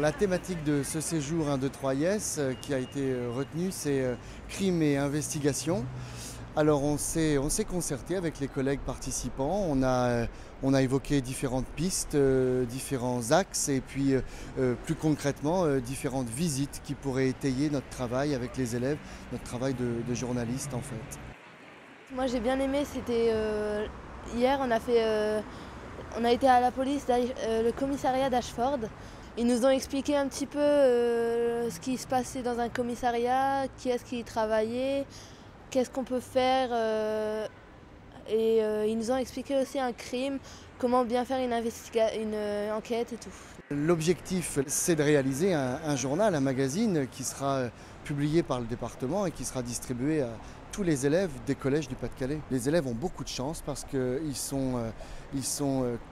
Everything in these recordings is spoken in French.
La thématique de ce séjour 1, 2, 3 Yes qui a été retenue, c'est crime et investigation. Alors on s'est concerté avec les collègues participants, on a évoqué différentes pistes, différents axes et puis plus concrètement différentes visites qui pourraient étayer notre travail avec les élèves, notre travail de journaliste en fait. Moi j'ai bien aimé, c'était hier on a été à la police, le commissariat d'Ashford. Ils nous ont expliqué un petit peu ce qui se passait dans un commissariat, qui est-ce qui y travaillait, qu'est-ce qu'on peut faire. Ils nous ont expliqué aussi un crime, comment bien faire une enquête et tout. L'objectif, c'est de réaliser un journal, un magazine qui sera publié par le département et qui sera distribué à tous les élèves des collèges du Pas-de-Calais. Les élèves ont beaucoup de chance parce qu'ils sont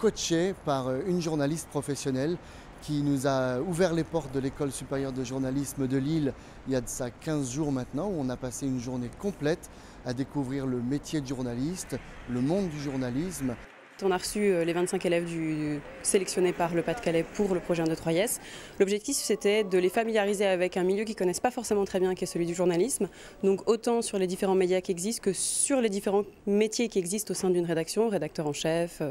coachés par une journaliste professionnelle qui nous a ouvert les portes de l'école supérieure de journalisme de Lille il y a de ça 15 jours maintenant, où on a passé une journée complète à découvrir le métier de journaliste, le monde du journalisme. On a reçu les 25 élèves sélectionnés par le Pas-de-Calais pour le projet 1, 2, 3 Yes. L'objectif, c'était de les familiariser avec un milieu qu'ils ne connaissent pas forcément très bien, qui est celui du journalisme. Donc autant sur les différents médias qui existent que sur les différents métiers qui existent au sein d'une rédaction, rédacteur en chef,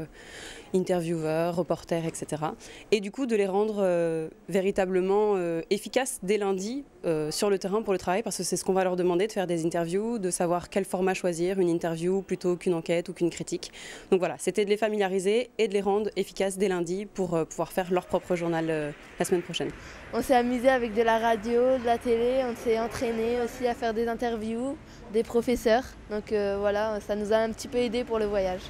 intervieweur, reporter, etc. Et du coup, de les rendre véritablement efficaces dès lundi sur le terrain pour le travail, parce que c'est ce qu'on va leur demander, de faire des interviews, de savoir quel format choisir, une interview plutôt qu'une enquête ou qu'une critique. Donc voilà, c'était de les familiariser et de les rendre efficaces dès lundi pour pouvoir faire leur propre journal la semaine prochaine. On s'est amusé avec de la radio, de la télé, on s'est entraîné aussi à faire des interviews, des professeurs. Donc voilà, ça nous a un petit peu aidé pour le voyage.